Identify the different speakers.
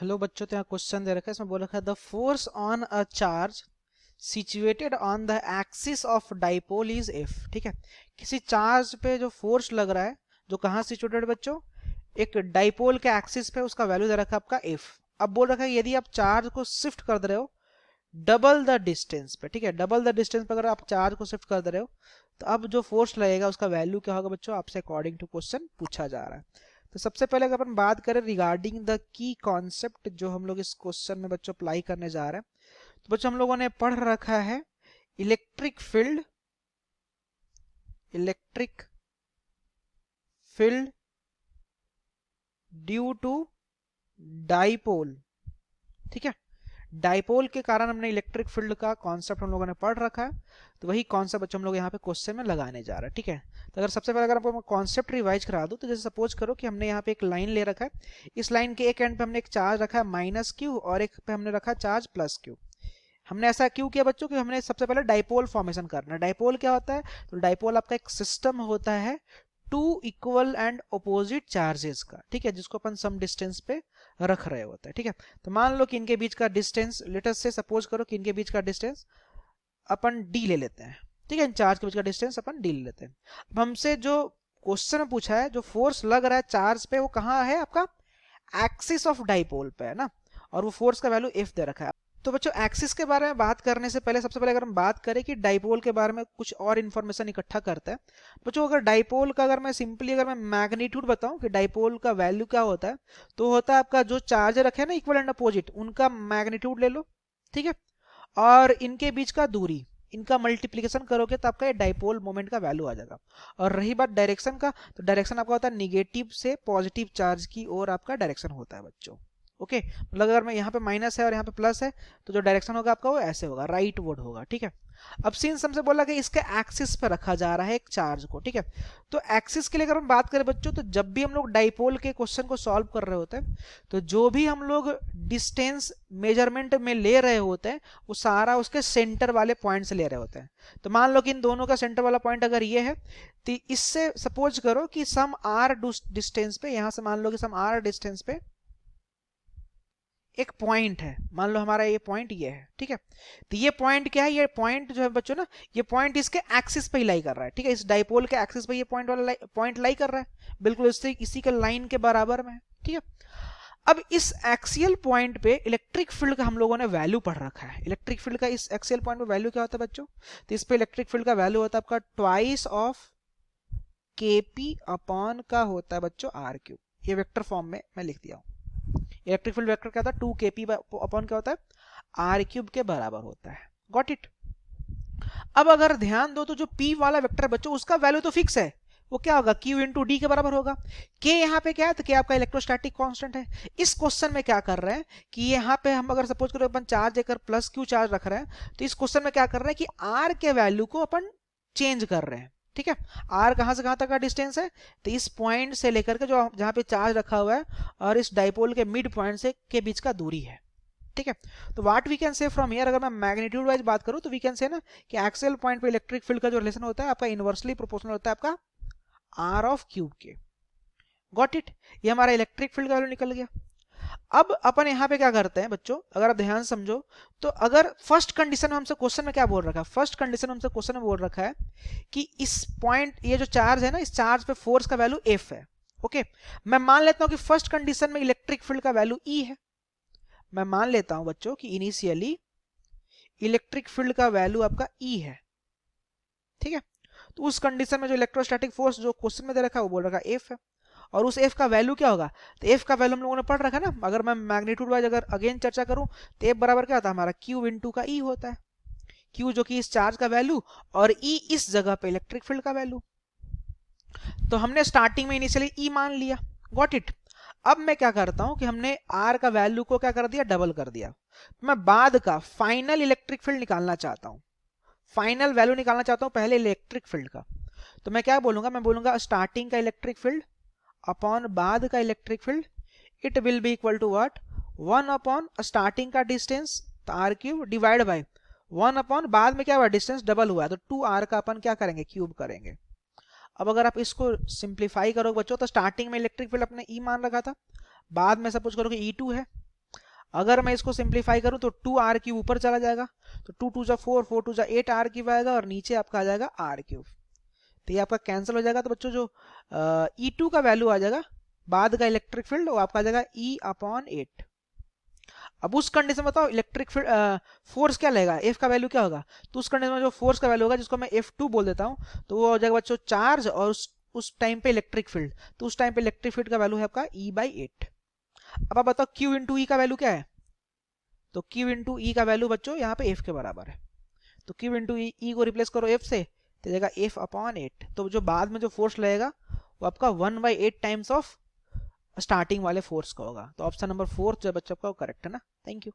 Speaker 1: Hello बच्चों, तो यहाँ क्वेश्चन दे रखा है। इसमें बोल रखा है the force on a charge situated on the axis of dipole is F. ठीक है, किसी चार्ज पे जो फोर्स लग रहा है जो कहाँ सिचुएटेड बच्चों, एक डाइपोल के एक्सिस पे, उसका वैल्यू दे रखा है आपका एफ। अब बोल रखा है यदि आप चार्ज को शिफ्ट कर दे रहे हो डबल द डिस्टेंस पे, ठीक है, डबल द डिस्टेंस पे अगर आप चार्ज को शिफ्ट कर दे रहे हो तो अब जो फोर्स लगेगा उसका वैल्यू क्या होगा बच्चों, आपसे अकॉर्डिंग टू क्वेश्चन पूछा जा रहा है। तो सबसे पहले अगर अपन बात करें रिगार्डिंग द की कॉन्सेप्ट जो हम लोग इस क्वेश्चन में बच्चों अप्लाई करने जा रहे हैं, तो बच्चों हम लोगों ने पढ़ रखा है electric field, electric field due to dipole. ठीक है, डाइपोल के कारण हमने इलेक्ट्रिक फील्ड का कॉन्सेप्ट हम लोगों ने पढ़ रखा है, तो वही कॉन्सेप्ट बच्चों हम लोग यहाँ पे क्वेश्चन में लगाने जा रहे हैं। ठीक है, तो अगर सबसे पहले अगर आपको कॉन्सेप्ट रिवाइज करा दूं, तो जैसे सपोज करो कि हमने यहाँ पे एक लाइन ले रखा है, इस लाइन के एक एंड पे हमने एक चार्ज रखा है माइनस क्यू और एक पे हमने रखा चार्ज प्लस क्यू। हमने ऐसा क्यों किया बच्चों कि हमने सबसे पहले डाइपोल फॉर्मेशन करना है। डाइपोल क्या होता है, तो डाइपोल आपका एक सिस्टम होता है two equal and opposite charges का, ठीक है, जिसको अपन सम डिस्टेंस पे रख रहे होते हैं। ठीक है, तो मान लो कि इनके बीच का डिस्टेंस, लेट अस से सपोज करो कि इनके बीच का डिस्टेंस अपन डी ले लेते हैं। ठीक है, इन चार्ज के बीच का डिस्टेंस अपन डी ले लेते हैं। अब हमसे जो क्वेश्चन पूछा है, जो फोर्स लग रहा है चार्ज पे, वो कहाँ है, आपका एक्सिस ऑफ डाइपोल पे है ना, और वो फोर्स का वैल्यू एफ दे रखा है। तो बच्चों एक्सिस के बारे में बात करने से पहले सबसे पहले अगर हम बात करें कि डाइपोल के बारे में कुछ और इन्फॉर्मेशन इकट्ठा करते हैं। बच्चों अगर डाइपोल का अगर मैं सिंपली अगर मैं मैग्नीट्यूड बताऊं कि डाइपोल का वैल्यू क्या होता है, तो होता है आपका जो चार्ज रखे ना इक्वल एंड अपोजिट, उनका मैग्नीट्यूड ले लो। ठीक है, और इनके बीच का दूरी, इनका मल्टीप्लीकेशन करोगे तो आपका ये डाइपोल मोमेंट का वैल्यू आ जाएगा। और रही बात डायरेक्शन का, तो डायरेक्शन आपका होता है निगेटिव से पॉजिटिव चार्ज की ओर आपका डायरेक्शन होता है बच्चों। ओके, मतलब अगर मैं यहाँ पे माइनस है और यहाँ पे प्लस है, तो जो डायरेक्शन होगा आपका वो ऐसे होगा, राइट वर्ड होगा। ठीक है, अब सिंस हमसे बोला कि इसके एक्सिस पे रखा जा रहा है एक चार्ज को। ठीक है, तो एक्सिस के लिए अगर हम बात करें बच्चों, तो जब भी हम लोग डाइपोल के क्वेश्चन को सॉल्व कर रहे होते हैं, तो जो भी हम लोग डिस्टेंस मेजरमेंट में ले रहे होते हैं वो सारा उसके सेंटर वाले पॉइंट से ले रहे होते हैं। तो मान लो कि इन दोनों का सेंटर वाला पॉइंट अगर ये है, तो इससे सपोज करो कि सम आर डिस्टेंस पे, यहां से मान लो कि सम आर डिस्टेंस पे एक पॉइंट है, मान लो हमारा ये पॉइंट ये है। ठीक है, तो ये पॉइंट क्या है, ये पॉइंट जो है बच्चों ना, ये पॉइंट इसके एक्सिस पे ही लाई कर रहा है। ठीक है, इस डाइपोल के एक्सिस पे ये पॉइंट वाला पॉइंट लाई कर रहा है, बिल्कुल इसी के लाइन के बराबर में है। ठीक है, अब इस एक्सियल पॉइंट पे इलेक्ट्रिक फील्ड का हम लोगों ने वैल्यू पढ़ रखा है। इलेक्ट्रिक फील्ड का इस एक्सियल पॉइंट पे वैल्यू क्या होता है बच्चों, तो इस पे इलेक्ट्रिक फील्ड का वैल्यू होता है आपका ट्वाइस ऑफ केपी अपॉन का होता है बच्चों आर क्यूब। ये वेक्टर फॉर्म में मैं लिख दिया हूं। इलेक्ट्रिक फील्ड वेक्टर क्या होता है, 2kp अपॉन क्या होता है, आर क्यूब के बराबर होता है। Got it. अब अगर ध्यान दो तो जो p वाला वेक्टर बच्चों उसका वैल्यू तो फिक्स है, वो क्या होगा, q इंटू डी के बराबर होगा। k यहाँ पे क्या है, तो k आपका इलेक्ट्रोस्टैटिक कांस्टेंट है। इस क्वेश्चन में क्या कर रहे हैं कि यहाँ पे हम अगर सपोज करो अपन चार्ज लेकर प्लस क्यू चार्ज रख रहे हैं, तो इस क्वेश्चन में क्या कर रहे हैं कि r के वैल्यू को अपन चेंज कर रहे हैं। ठीक है, r कहां से कहां तक का डिस्टेंस है, तो इस पॉइंट से लेकर के जो जहां पे चार्ज रखा हुआ है और इस डाइपोल के मिड पॉइंट से के बीच का दूरी है। ठीक है, तो what we can say from here, अगर मैं मैग्नीट्यूड वाइज बात करूं तो वी कैन से ना कि एक्सियल पॉइंट पे इलेक्ट्रिक फील्ड का जो रिलेशन होता है आपका इनवर्सली प्रोपोर्शनल होता है आपका आर ऑफ क्यूब के। गॉट इट, ये हमारा इलेक्ट्रिक फील्ड का वैल्यू निकल गया। अब अपन यहाँ पे क्या करते हैं बच्चों, अगर आप ध्यान समझो, तो अगर फर्स्ट कंडीशन में हमसे क्वेश्चन में क्या बोल रखा है, फर्स्ट कंडीशन में हमसे क्वेश्चन में बोल रखा है कि इस पॉइंट, ये जो चार्ज है ना, इस चार्ज पे फोर्स का वैल्यू एफ है। ओके, मैं मान लेता हूं कि फर्स्ट कंडीशन में इलेक्ट्रिक फील्ड का वैल्यू ई है। मैं मान लेता हूं बच्चों कि इनिशियली इलेक्ट्रिक फील्ड का वैल्यू आपका ई है। ठीक है, तो उस कंडीशन में जो इलेक्ट्रोस्टैटिक फोर्स जो क्वेश्चन में दे रखा है वो बोल रखा है एफ है, और उस एफ का वैल्यू क्या होगा, तो एफ का वैल्यू हम लोगों ने पढ़ रखा है ना। अगर मैं मैग्नीट्यूड वाइज अगर अगेन चर्चा करूं, तो एफ बराबर क्या होता है हमारा, क्यू इंटू का ई होता है। क्यू जो कि इस चार्ज का वैल्यू, और ई इस जगह पे इलेक्ट्रिक फील्ड का वैल्यू। तो हमने स्टार्टिंग में इनिशियली ई मान लिया। Got it. अब मैं क्या करता हूं कि हमने आर का वैल्यू को क्या कर दिया, डबल कर दिया। मैं बाद का फाइनल इलेक्ट्रिक फील्ड निकालना चाहता हूं, फाइनल वैल्यू निकालना चाहता हूं पहले इलेक्ट्रिक फील्ड का। तो मैं क्या बोलूंगा, मैं बोलूंगा स्टार्टिंग का इलेक्ट्रिक फील्ड अपॉन बाद का electric field, it will be equal to what, 1 upon starting का distance r cube divide by 1 upon बाद में क्या हुआ, डिस्टेंस डबल हुआ है तो 2r का अपन क्या करेंगे, क्यूब करेंगे। अब अगर आप इसको सिंप्लीफाई करोगे बच्चों, तो स्टार्टिंग में इलेक्ट्रिक फील्ड अपने ई मान रखा था, बाद में सपोज करो कि E2 है, अगर मैं इसको सिंप्लीफाई करूं तो 2r क्यूब ऊपर चला जाएगा, तो 2 2 जा 4, 4 2 जा 8 r क्यूब आएगा, और नीचे आपका आ जाएगा r क्यूब। तो ये आपका कैंसिल हो जाएगा। तो बच्चों जो E2 का वैल्यू आ जाएगा बाद का इलेक्ट्रिक फील्ड, वो आपका आ जाएगा E/8। अब उस कंडीशन में बताओ इलेक्ट्रिक फील्ड फोर्स क्या लेगा, F का वैल्यू क्या होगा। तो उस कंडीशन में जो फोर्स का वैल्यू होगा, जिसको मैं F2 बोल देता हूँ, तो वो हो जाएगा बच्चों चार्ज, और उस टाइम पे इलेक्ट्रिक फील्ड, तो उस टाइम पे इलेक्ट्रिक फील्ड का वैल्यू है आपका E/8। अब आप बताओ Q इंटू ई का वैल्यू क्या है। तो Q इंटू ई का वैल्यू बच्चों यहाँ पे F के बराबर है। तो Q इंटू ई को रिप्लेस करो F से, तो जाएगा F/8। तो जो बाद में जो फोर्स लगेगा वो आपका 1/8 टाइम्स ऑफ स्टार्टिंग वाले फोर्स का होगा। तो ऑप्शन नंबर 4 जो बच्चों का करेक्ट है ना। Thank you.